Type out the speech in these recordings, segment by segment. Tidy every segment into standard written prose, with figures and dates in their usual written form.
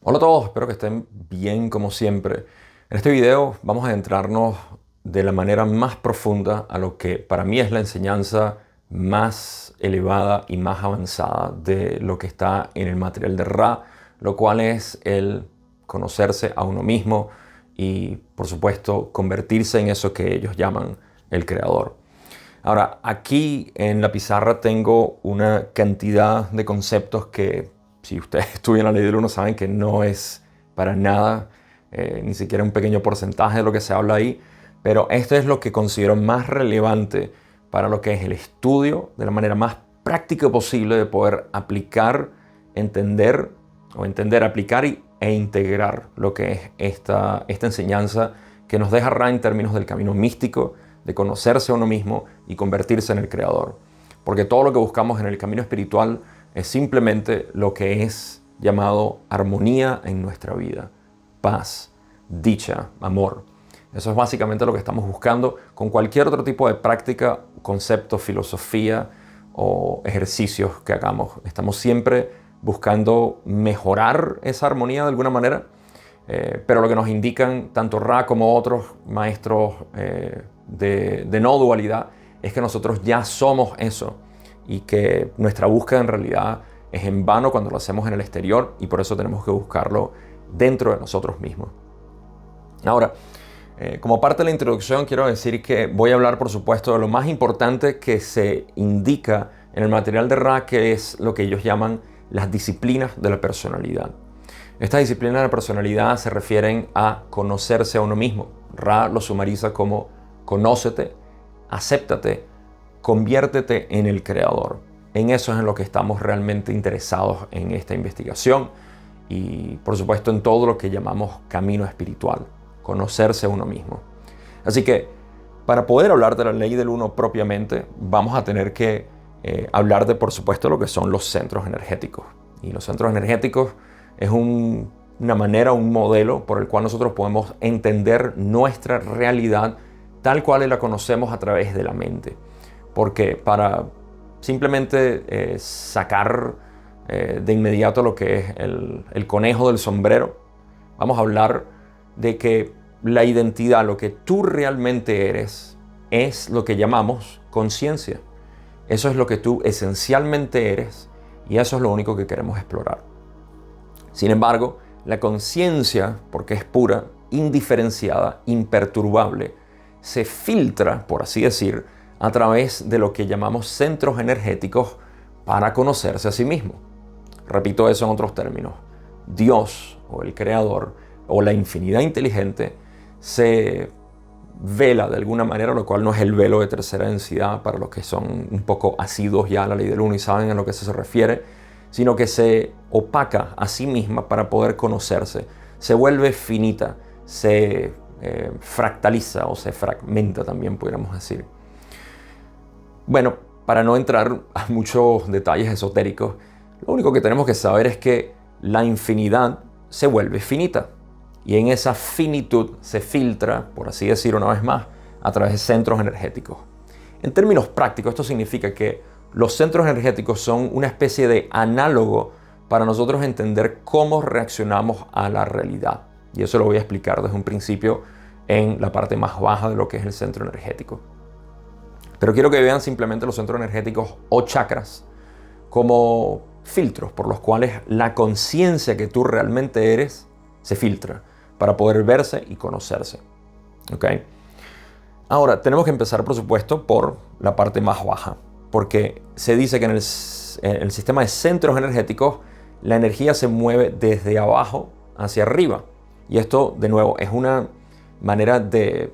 Hola a todos, espero que estén bien como siempre. En este video vamos a adentrarnos de la manera más profunda a lo que para mí es la enseñanza más elevada y más avanzada de lo que está en el material de Ra, lo cual es el conocerse a uno mismo y, por supuesto, convertirse en eso que ellos llaman el creador. Ahora, aquí en la pizarra tengo una cantidad de conceptos que, si ustedes estudian la ley del uno, saben que no es para nada, ni siquiera un pequeño porcentaje de lo que se habla ahí, pero esto es lo que considero más relevante para lo que es el estudio de la manera más práctica posible de poder aplicar, entender aplicar e integrar lo que es esta enseñanza que nos deja Ra en términos del camino místico, de conocerse a uno mismo y convertirse en el creador. Porque todo lo que buscamos en el camino espiritual es simplemente lo que es llamado armonía en nuestra vida, paz, dicha, amor. Eso es básicamente lo que estamos buscando con cualquier otro tipo de práctica, concepto, filosofía o ejercicios que hagamos. Estamos siempre buscando mejorar esa armonía de alguna manera, pero lo que nos indican tanto Ra como otros maestros de no dualidad es que nosotros ya somos eso y que nuestra búsqueda en realidad es en vano cuando lo hacemos en el exterior y por eso tenemos que buscarlo dentro de nosotros mismos. Ahora, como parte de la introducción quiero decir que voy a hablar por supuesto de lo más importante que se indica en el material de Ra, que es lo que ellos llaman las disciplinas de la personalidad. Estas disciplinas de la personalidad se refieren a conocerse a uno mismo. Ra lo sumariza como conócete, acéptate, conviértete en el creador. En eso es en lo que estamos realmente interesados en esta investigación y por supuesto en todo lo que llamamos camino espiritual, conocerse a uno mismo. Así que para poder hablar de la ley del uno propiamente, vamos a tener que hablar de, por supuesto, lo que son los centros energéticos. Y los centros energéticos es una manera, un modelo por el cual nosotros podemos entender nuestra realidad tal cual la conocemos a través de la mente. Porque para simplemente sacar de inmediato lo que es el conejo del sombrero, vamos a hablar de que la identidad, lo que tú realmente eres, es lo que llamamos conciencia. Eso es lo que tú esencialmente eres y eso es lo único que queremos explorar. Sin embargo, la conciencia, porque es pura, indiferenciada, imperturbable, se filtra, por así decir, a través de lo que llamamos centros energéticos para conocerse a sí mismo. Repito eso en otros términos. Dios o el creador o la infinidad inteligente se vela de alguna manera, lo cual no es el velo de tercera densidad para los que son un poco asiduos ya a la ley del uno y saben a lo que eso se refiere, sino que se opaca a sí misma para poder conocerse. Se vuelve finita, se fractaliza o se fragmenta también, podríamos decir. Bueno, para no entrar a muchos detalles esotéricos, lo único que tenemos que saber es que la infinidad se vuelve finita. Y en esa finitud se filtra, por así decir una vez más, a través de centros energéticos. En términos prácticos, esto significa que los centros energéticos son una especie de análogo para nosotros entender cómo reaccionamos a la realidad. Y eso lo voy a explicar desde un principio en la parte más baja de lo que es el centro energético. Pero quiero que vean simplemente los centros energéticos o chakras como filtros por los cuales la conciencia que tú realmente eres se filtra para poder verse y conocerse. ¿Ok? Ahora, tenemos que empezar, por supuesto, por la parte más baja, porque se dice que en el sistema de centros energéticos la energía se mueve desde abajo hacia arriba. Y esto, de nuevo, es una manera de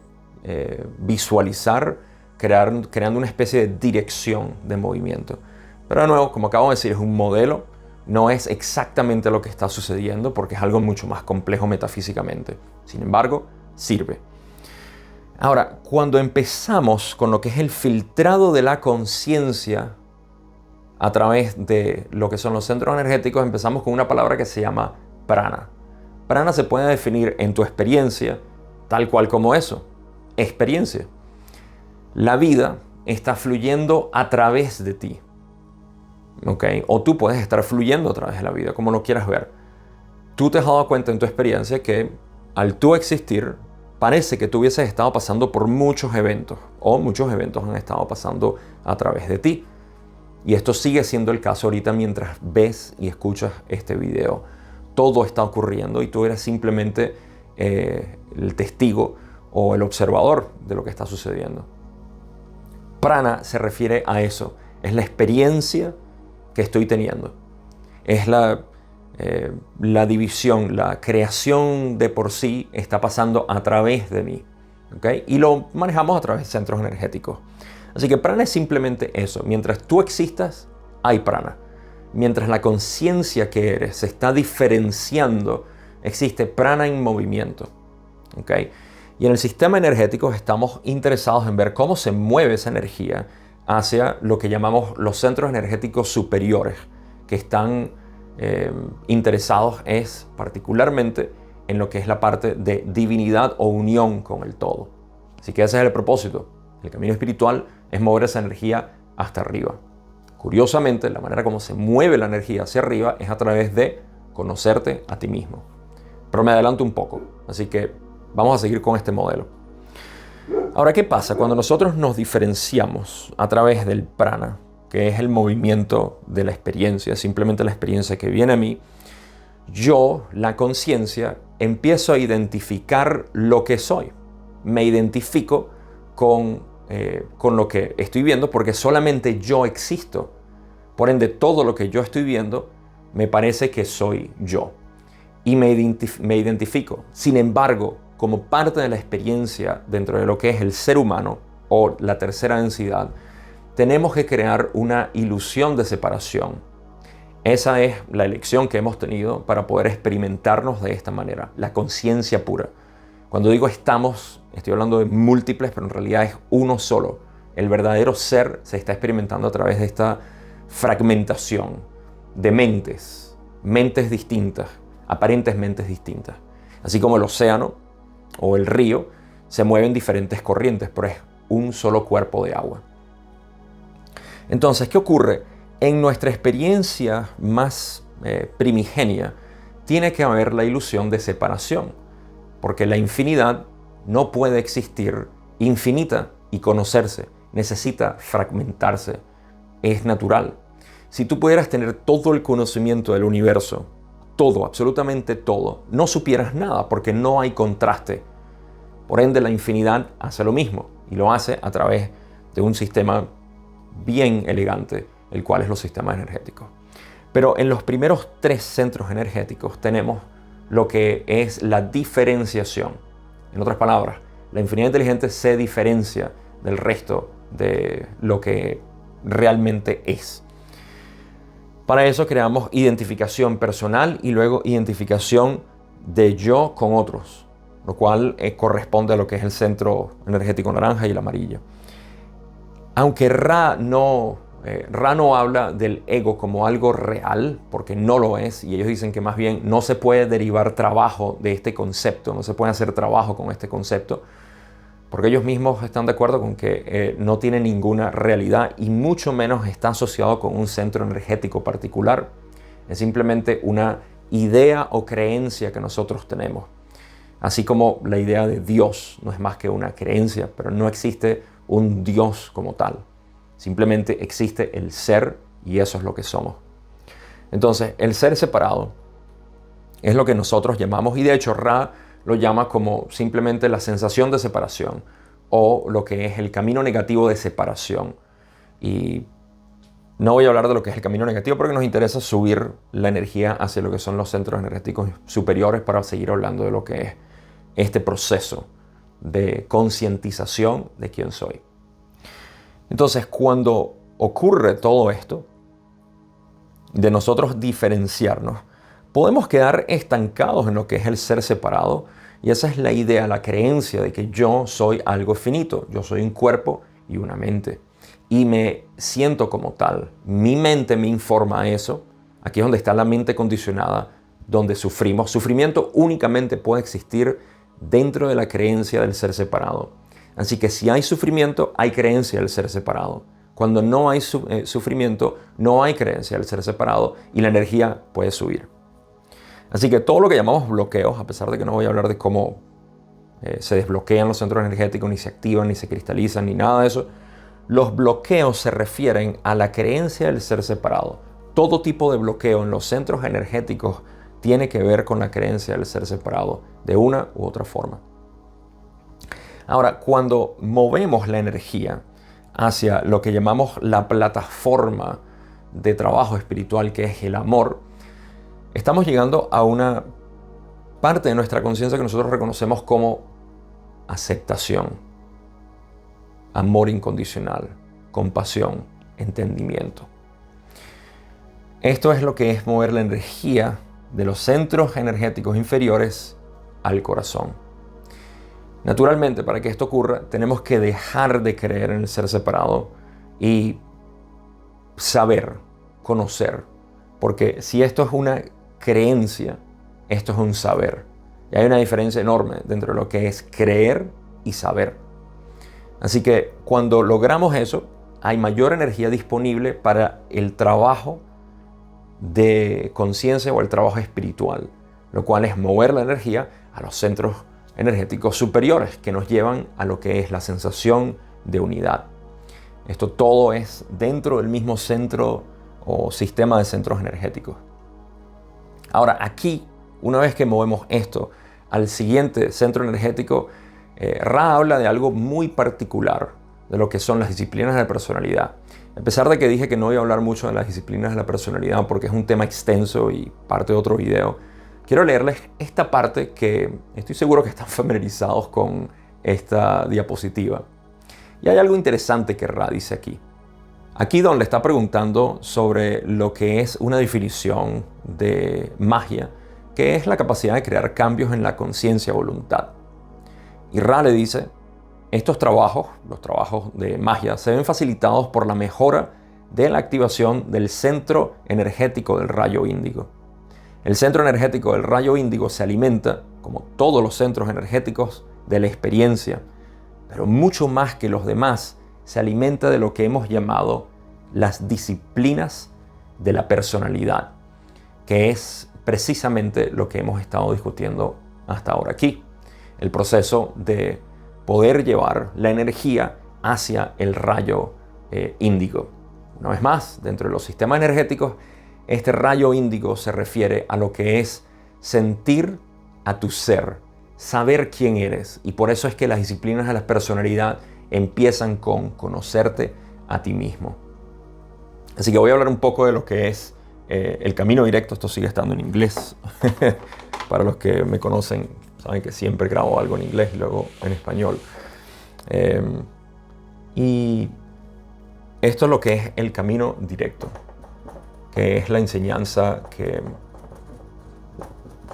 visualizar, creando una especie de dirección de movimiento. Pero de nuevo, como acabo de decir, es un modelo. No es exactamente lo que está sucediendo porque es algo mucho más complejo metafísicamente. Sin embargo, sirve. Ahora, cuando empezamos con lo que es el filtrado de la conciencia a través de lo que son los centros energéticos, empezamos con una palabra que se llama prana. Prana se puede definir en tu experiencia tal cual como eso, experiencia. La vida está fluyendo a través de ti. ¿Okay? O tú puedes estar fluyendo a través de la vida, como lo quieras ver. tú te has dado cuenta en tu experiencia que al tú existir, parece que tú hubieses estado pasando por muchos eventos, o muchos eventos han estado pasando a través de ti. Y esto sigue siendo el caso ahorita mientras ves y escuchas este video. Todo está ocurriendo y tú eres simplemente el testigo o el observador de lo que está sucediendo. Prana se refiere a eso. Es la experiencia que estoy teniendo. Es la división, la creación de por sí está pasando a través de mí. ¿Okay? Y lo manejamos a través de centros energéticos. Así que prana es simplemente eso. Mientras tú existas, hay prana. Mientras la conciencia que eres se está diferenciando, existe prana en movimiento. ¿Okay? Y en el sistema energético estamos interesados en ver cómo se mueve esa energía hacia lo que llamamos los centros energéticos superiores, que están interesados particularmente en lo que es la parte de divinidad o unión con el todo. Así que ese es el propósito. El camino espiritual es mover esa energía hasta arriba. Curiosamente, la manera como se mueve la energía hacia arriba es a través de conocerte a ti mismo. Pero me adelanto un poco, así que vamos a seguir con este modelo. Ahora, ¿qué pasa cuando nosotros nos diferenciamos a través del prana, que es el movimiento de la experiencia, simplemente la experiencia que viene a mí? Yo, la conciencia, empiezo a identificar lo que soy. Me identifico con lo que estoy viendo porque solamente yo existo. Por ende, todo lo que yo estoy viendo me parece que soy yo. Y me identifico. Sin embargo, como parte de la experiencia dentro de lo que es el ser humano o la tercera densidad, tenemos que crear una ilusión de separación. Esa es la elección que hemos tenido para poder experimentarnos de esta manera, la conciencia pura. Cuando digo estamos, estoy hablando de múltiples, pero en realidad es uno solo. El verdadero ser se está experimentando a través de esta fragmentación de mentes distintas, aparentes mentes distintas. Así como el océano o el río se mueven diferentes corrientes, pero es un solo cuerpo de agua. Entonces, ¿qué ocurre? En nuestra experiencia más primigenia tiene que haber la ilusión de separación, porque la infinidad no puede existir infinita y conocerse, necesita fragmentarse, es natural. Si tú pudieras tener todo el conocimiento del universo, todo, absolutamente todo, no supieras nada porque no hay contraste. Por ende, la infinidad hace lo mismo y lo hace a través de un sistema bien elegante, el cual es los sistemas energéticos. Pero en los primeros 3 centros energéticos tenemos lo que es la diferenciación. En otras palabras, la infinidad inteligente se diferencia del resto de lo que realmente es. Para eso creamos identificación personal y luego identificación de yo con otros, lo cual corresponde a lo que es el centro energético naranja y el amarillo. Aunque Ra no habla del ego como algo real, porque no lo es, y ellos dicen que más bien no se puede derivar trabajo de este concepto, no se puede hacer trabajo con este concepto, porque ellos mismos están de acuerdo con que no tiene ninguna realidad y mucho menos está asociado con un centro energético particular. Es simplemente una idea o creencia que nosotros tenemos. Así como la idea de Dios no es más que una creencia, pero no existe un Dios como tal. Simplemente existe el ser y eso es lo que somos. Entonces, el ser separado es lo que nosotros llamamos, y de hecho Ra lo llama como simplemente la sensación de separación o lo que es el camino negativo de separación. Y no voy a hablar de lo que es el camino negativo porque nos interesa subir la energía hacia lo que son los centros energéticos superiores para seguir hablando de lo que es este proceso de concientización de quién soy. Entonces, cuando ocurre todo esto, de nosotros diferenciarnos, podemos quedar estancados en lo que es el ser separado, y esa es la idea, la creencia de que yo soy algo finito, yo soy un cuerpo y una mente, y me siento como tal. Mi mente me informa eso. Aquí es donde está la mente condicionada, donde sufrimos. Sufrimiento únicamente puede existir dentro de la creencia del ser separado. Así que si hay sufrimiento, hay creencia del ser separado. Cuando no hay sufrimiento, no hay creencia del ser separado y la energía puede subir. Así que todo lo que llamamos bloqueos, a pesar de que no voy a hablar de cómo se desbloquean los centros energéticos, ni se activan, ni se cristalizan, ni nada de eso, los bloqueos se refieren a la creencia del ser separado. Todo tipo de bloqueo en los centros energéticos tiene que ver con la creencia del ser separado, de una u otra forma. Ahora, cuando movemos la energía hacia lo que llamamos la plataforma de trabajo espiritual, que es el amor, estamos llegando a una parte de nuestra conciencia que nosotros reconocemos como aceptación, amor incondicional, compasión, entendimiento. Esto es lo que es mover la energía de los centros energéticos inferiores al corazón. Naturalmente, para que esto ocurra, tenemos que dejar de creer en el ser separado y saber, conocer. Porque si esto es una creencia, esto es un saber. Y hay una diferencia enorme dentro de lo que es creer y saber. Así que cuando logramos eso, hay mayor energía disponible para el trabajo de conciencia o el trabajo espiritual, lo cual es mover la energía a los centros energéticos superiores que nos llevan a lo que es la sensación de unidad. Esto todo es dentro del mismo centro o sistema de centros energéticos. Ahora, aquí, una vez que movemos esto al siguiente centro energético, Ra habla de algo muy particular de lo que son las disciplinas de la personalidad. A pesar de que dije que no iba a hablar mucho de las disciplinas de la personalidad porque es un tema extenso y parte de otro video, quiero leerles esta parte que estoy seguro que están familiarizados con esta diapositiva. Y hay algo interesante que Ra dice aquí. Aquí Don le está preguntando sobre lo que es una definición de magia, que es la capacidad de crear cambios en la conciencia o voluntad. Y Ra le dice, estos trabajos, los trabajos de magia, se ven facilitados por la mejora de la activación del centro energético del rayo índigo. El centro energético del rayo índigo se alimenta, como todos los centros energéticos, de la experiencia, pero mucho más que los demás, se alimenta de lo que hemos llamado las disciplinas de la personalidad, que es precisamente lo que hemos estado discutiendo hasta ahora aquí. El proceso de poder llevar la energía hacia el rayo índigo. Una vez más, dentro de los sistemas energéticos, este rayo índigo se refiere a lo que es sentir a tu ser, saber quién eres. Y por eso es que las disciplinas de la personalidad empiezan con conocerte a ti mismo. Así que voy a hablar un poco de lo que es el camino directo. Esto sigue estando en inglés. Para los que me conocen, saben que siempre grabo algo en inglés y luego en español. Y esto es lo que es el camino directo, que es la enseñanza que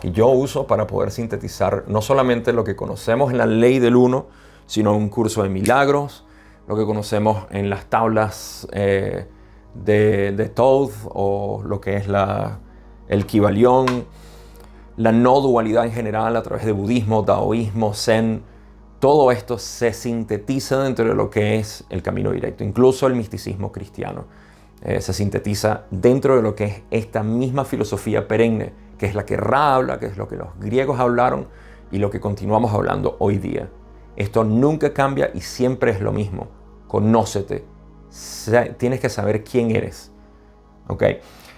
yo uso para poder sintetizar no solamente lo que conocemos en la ley del uno, sino un curso de milagros, lo que conocemos en las tablas de Thoth, o lo que es el Kybalión, la no dualidad en general a través de budismo, taoísmo, zen. Todo esto se sintetiza dentro de lo que es el camino directo. Incluso el misticismo cristiano se sintetiza dentro de lo que es esta misma filosofía perenne, que es la que Ra habla, que es lo que los griegos hablaron y lo que continuamos hablando hoy día. Esto nunca cambia y siempre es lo mismo. Conócete. Tienes que saber quién eres. ¿Ok?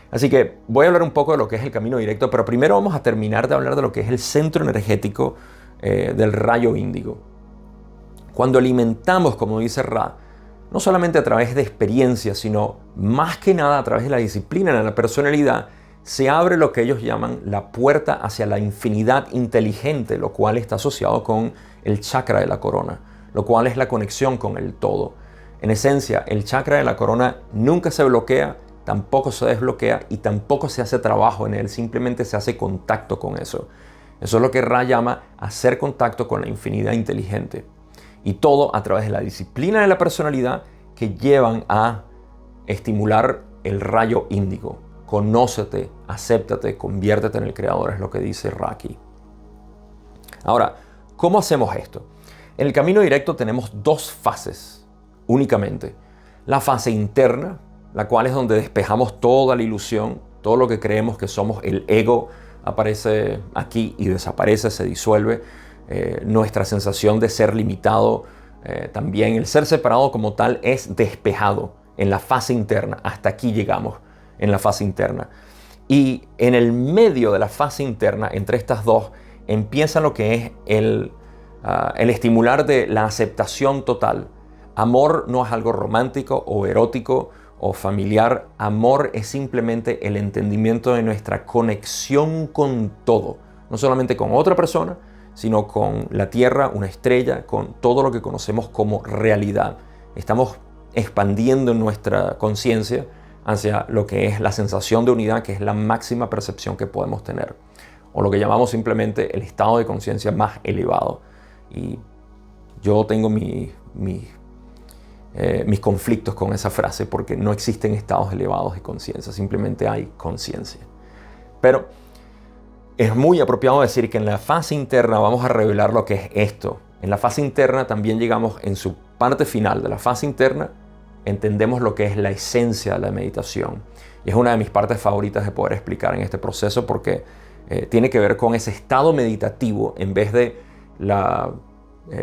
Así que voy a hablar un poco de lo que es el camino directo, pero primero vamos a terminar de hablar de lo que es el centro energético del rayo índigo. Cuando alimentamos, como dice Ra, no solamente a través de experiencias, sino más que nada a través de la disciplina de la personalidad, se abre lo que ellos llaman la puerta hacia la infinidad inteligente, lo cual está asociado con el chakra de la corona, lo cual es la conexión con el todo. En esencia, el chakra de la corona nunca se bloquea, tampoco se desbloquea y tampoco se hace trabajo en él, simplemente se hace contacto con eso. Eso es lo que Ra llama hacer contacto con la infinidad inteligente. Y todo a través de la disciplina de la personalidad que llevan a estimular el rayo índigo. Conócete, acéptate, conviértete en el creador, es lo que dice Ra aquí. Ahora, ¿cómo hacemos esto? En el camino directo tenemos dos fases únicamente. La fase interna, la cual es donde despejamos toda la ilusión, todo lo que creemos que somos el ego aparece aquí y desaparece, se disuelve. Nuestra sensación de ser limitado, también el ser separado como tal es despejado en la fase interna. Hasta aquí llegamos en la fase interna. Y en el medio de la fase interna, entre estas dos, empieza lo que es el estimular de la aceptación total. Amor no es algo romántico o erótico o familiar. Amor es simplemente el entendimiento de nuestra conexión con todo. No solamente con otra persona, sino con la Tierra, una estrella, con todo lo que conocemos como realidad. Estamos expandiendo nuestra conciencia hacia lo que es la sensación de unidad, que es la máxima percepción que podemos tener, o lo que llamamos simplemente el estado de conciencia más elevado. Y yo tengo mis conflictos con esa frase, porque no existen estados elevados de conciencia, simplemente hay conciencia. Pero es muy apropiado decir que en la fase interna vamos a revelar lo que es esto. En la fase interna también llegamos en su parte final de la fase interna, entendemos lo que es la esencia de la meditación. Y es una de mis partes favoritas de poder explicar en este proceso, porque tiene que ver con ese estado meditativo en vez de la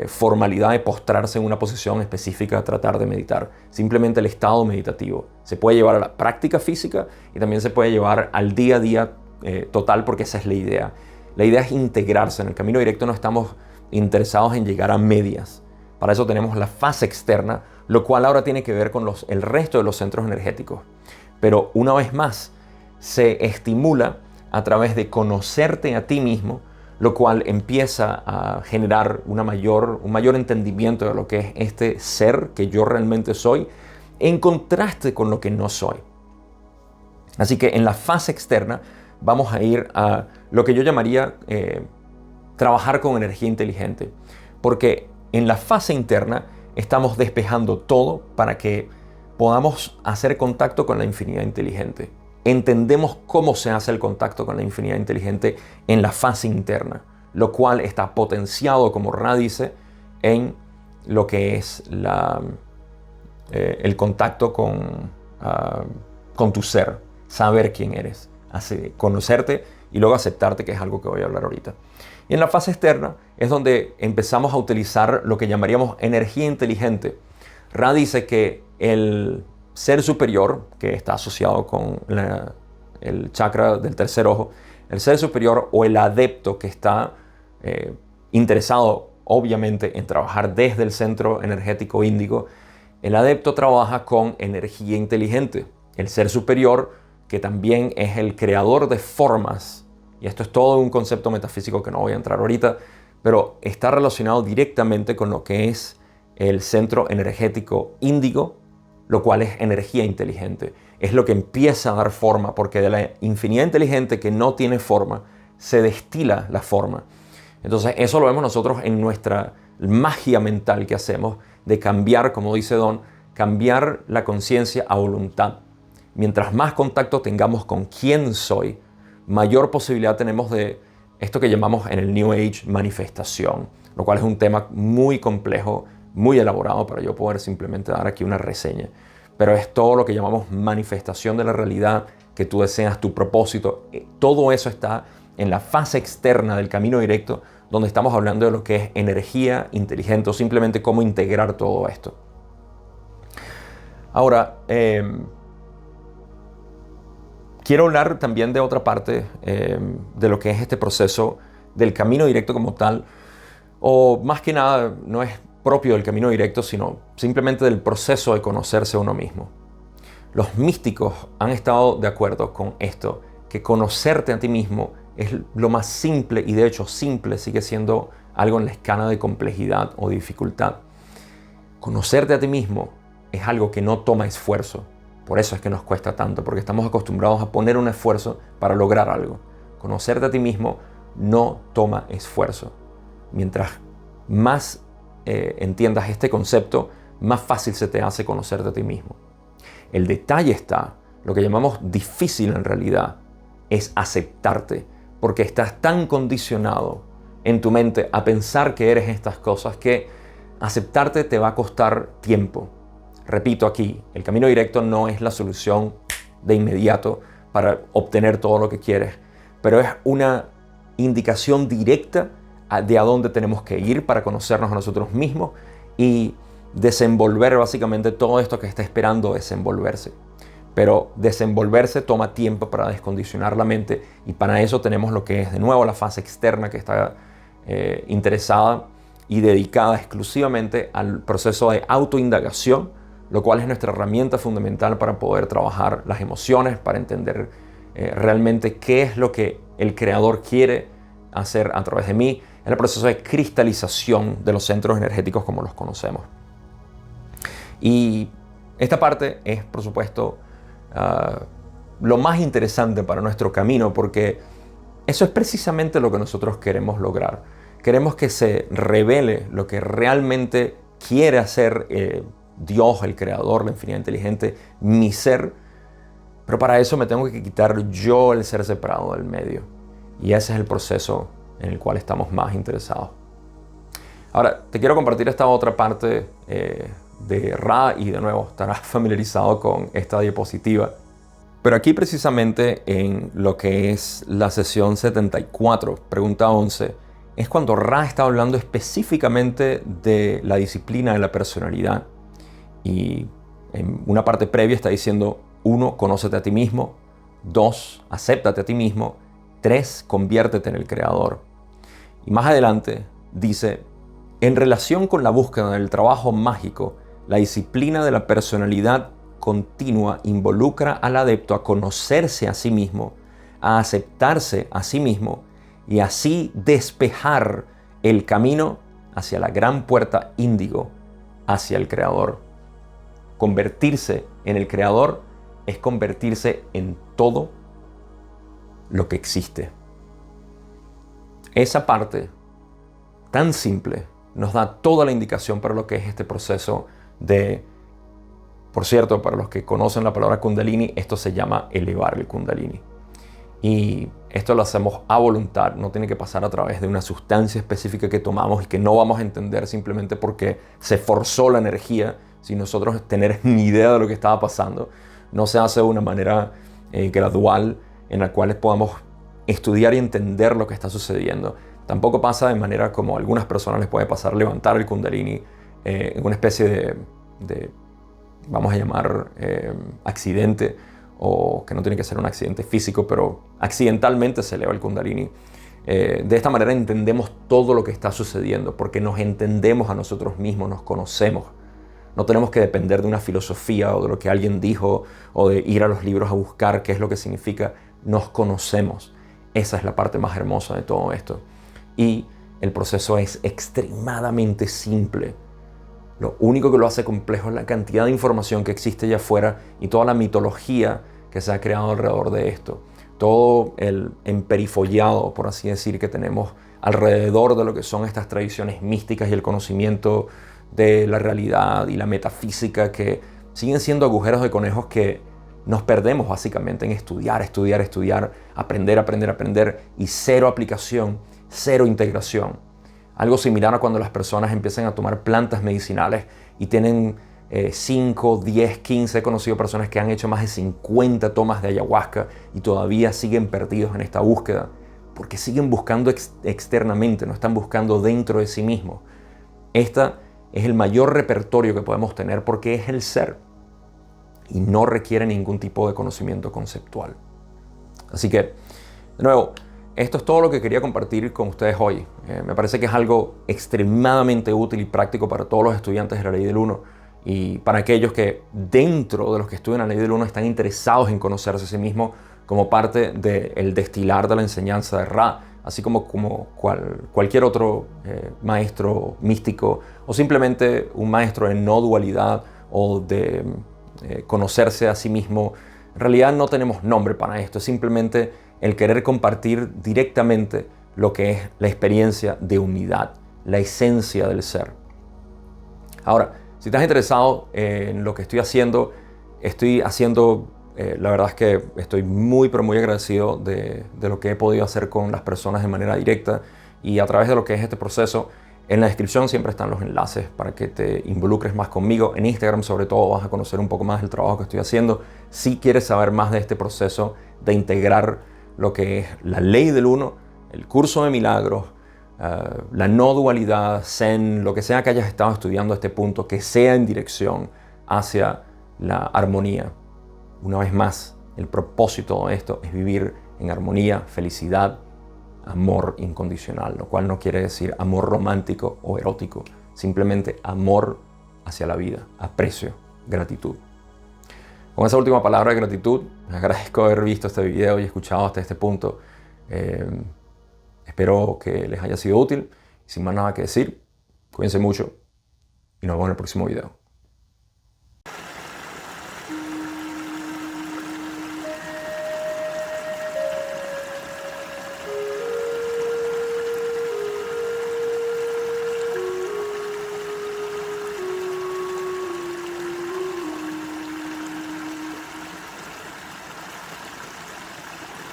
formalidad de postrarse en una posición específica a tratar de meditar. Simplemente el estado meditativo. Se puede llevar a la práctica física y también se puede llevar al día a día total, porque esa es la idea. La idea es integrarse. En el camino directo no estamos interesados en llegar a medias. Para eso tenemos la fase externa, lo cual ahora tiene que ver con el resto de los centros energéticos. Pero una vez más, se estimula a través de conocerte a ti mismo, lo cual empieza a generar un mayor entendimiento de lo que es este ser que yo realmente soy, en contraste con lo que no soy. Así que en la fase externa vamos a ir a lo que yo llamaría trabajar con energía inteligente, porque en la fase interna estamos despejando todo para que podamos hacer contacto con la infinidad inteligente. Entendemos cómo se hace el contacto con la infinidad inteligente en la fase interna, lo cual está potenciado, como Ra dice, en lo que es el contacto con tu ser, saber quién eres, conocerte y luego aceptarte, que es algo que voy a hablar ahorita. Y en la fase externa es donde empezamos a utilizar lo que llamaríamos energía inteligente. Ra dice que el ser superior, que está asociado con el chakra del tercer ojo, el ser superior o el adepto que está interesado obviamente en trabajar desde el centro energético índigo, el adepto trabaja con energía inteligente. El ser superior, que también es el creador de formas, y esto es todo un concepto metafísico que no voy a entrar ahorita, pero está relacionado directamente con lo que es el centro energético índigo, lo cual es energía inteligente. Es lo que empieza a dar forma, porque de la infinidad inteligente que no tiene forma, se destila la forma. Entonces eso lo vemos nosotros en nuestra magia mental que hacemos de cambiar, como dice Don, cambiar la conciencia a voluntad. Mientras más contacto tengamos con quién soy, mayor posibilidad tenemos de esto que llamamos en el New Age manifestación, lo cual es un tema muy complejo, muy elaborado para yo poder simplemente dar aquí una reseña. Pero es todo lo que llamamos manifestación de la realidad que tú deseas, tu propósito. Todo eso está en la fase externa del camino directo, donde estamos hablando de lo que es energía inteligente, o simplemente cómo integrar todo esto. Ahora, quiero hablar también de otra parte de lo que es este proceso del camino directo como tal, o más que nada no es propio del camino directo, sino simplemente del proceso de conocerse a uno mismo. Los místicos han estado de acuerdo con esto, que conocerte a ti mismo es lo más simple, y de hecho simple sigue siendo algo en la escala de complejidad o dificultad. Conocerte a ti mismo es algo que no toma esfuerzo. Por eso es que nos cuesta tanto, porque estamos acostumbrados a poner un esfuerzo para lograr algo. Conocerte a ti mismo no toma esfuerzo. Mientras más entiendas este concepto, más fácil se te hace conocerte a ti mismo. El detalle está, lo que llamamos difícil en realidad, es aceptarte, porque estás tan condicionado en tu mente a pensar que eres estas cosas que aceptarte te va a costar tiempo. Repito aquí, el camino directo no es la solución de inmediato para obtener todo lo que quieres, pero es una indicación directa de a dónde tenemos que ir para conocernos a nosotros mismos y desenvolver básicamente todo esto que está esperando desenvolverse. Pero desenvolverse toma tiempo para descondicionar la mente, y para eso tenemos lo que es de nuevo la fase externa, que está interesada y dedicada exclusivamente al proceso de autoindagación, lo cual es nuestra herramienta fundamental para poder trabajar las emociones, para entender realmente qué es lo que el creador quiere hacer a través de mí. Es el proceso de cristalización de los centros energéticos como los conocemos. Y esta parte es, por supuesto, lo más interesante para nuestro camino, porque eso es precisamente lo que nosotros queremos lograr. Queremos que se revele lo que realmente quiere hacer Dios, el creador, la infinidad inteligente, mi ser. Pero para eso me tengo que quitar yo el ser separado del medio. Y ese es el proceso en el cual estamos más interesados. Ahora, te quiero compartir esta otra parte de Ra, y de nuevo estarás familiarizado con esta diapositiva. Pero aquí precisamente en lo que es la sesión 74, pregunta 11, es cuando Ra está hablando específicamente de la disciplina de la personalidad. Y en una parte previa está diciendo: 1, conócete a ti mismo. 2, acéptate a ti mismo. 3, conviértete en el creador. Y más adelante dice: en relación con la búsqueda del trabajo mágico, la disciplina de la personalidad continua involucra al adepto a conocerse a sí mismo, a aceptarse a sí mismo y así despejar el camino hacia la gran puerta índigo, hacia el creador. Convertirse en el creador es convertirse en todo lo que existe. Esa parte tan simple nos da toda la indicación para lo que es este proceso de, por cierto, para los que conocen la palabra Kundalini, esto se llama elevar el Kundalini. Y esto lo hacemos a voluntad, no tiene que pasar a través de una sustancia específica que tomamos y que no vamos a entender simplemente porque se forzó la energía, sin nosotros tener ni idea de lo que estaba pasando. No se hace de una manera gradual en la cual podamos estudiar y entender lo que está sucediendo. Tampoco pasa de manera como a algunas personas les puede pasar levantar el Kundalini en una especie de vamos a llamar accidente, o que no tiene que ser un accidente físico, pero accidentalmente se eleva el Kundalini. De esta manera entendemos todo lo que está sucediendo, porque nos entendemos a nosotros mismos, nos conocemos. No tenemos que depender de una filosofía o de lo que alguien dijo o de ir a los libros a buscar qué es lo que significa. Nos conocemos. Esa es la parte más hermosa de todo esto. Y el proceso es extremadamente simple. Lo único que lo hace complejo es la cantidad de información que existe allá afuera y toda la mitología que se ha creado alrededor de esto. Todo el emperifollado, por así decir, que tenemos alrededor de lo que son estas tradiciones místicas y el conocimiento de la realidad y la metafísica, que siguen siendo agujeros de conejos que nos perdemos básicamente en estudiar, aprender y cero aplicación, cero integración. Algo similar a cuando las personas empiezan a tomar plantas medicinales y tienen 5, 10, 15, he conocido personas que han hecho más de 50 tomas de ayahuasca y todavía siguen perdidos en esta búsqueda, porque siguen buscando externamente, no están buscando dentro de sí mismos. Esta es el mayor repertorio que podemos tener porque es el ser y no requiere ningún tipo de conocimiento conceptual. Así que, de nuevo, esto es todo lo que quería compartir con ustedes hoy. Me parece que es algo extremadamente útil y práctico para todos los estudiantes de la Ley del Uno y para aquellos que dentro de los que estudian la Ley del Uno están interesados en conocerse a sí mismos como parte del destilar de la enseñanza de Ra, así como cualquier otro maestro místico o simplemente un maestro de no dualidad o de conocerse a sí mismo. En realidad no tenemos nombre para esto, es simplemente el querer compartir directamente lo que es la experiencia de unidad, la esencia del ser. Ahora, si estás interesado en lo que estoy haciendo, la verdad es que estoy muy, pero muy agradecido de lo que he podido hacer con las personas de manera directa y a través de lo que es este proceso. En la descripción siempre están los enlaces para que te involucres más conmigo. En Instagram, sobre todo, vas a conocer un poco más del trabajo que estoy haciendo. Si quieres saber más de este proceso de integrar lo que es la ley del uno, el curso de milagros, la no dualidad, Zen, lo que sea que hayas estado estudiando a este punto, que sea en dirección hacia la armonía. Una vez más, el propósito de esto es vivir en armonía, felicidad, amor incondicional, lo cual no quiere decir amor romántico o erótico, simplemente amor hacia la vida, aprecio, gratitud. Con esa última palabra de gratitud, les agradezco haber visto este video y escuchado hasta este punto. Espero que les haya sido útil. Sin más nada que decir, cuídense mucho y nos vemos en el próximo video.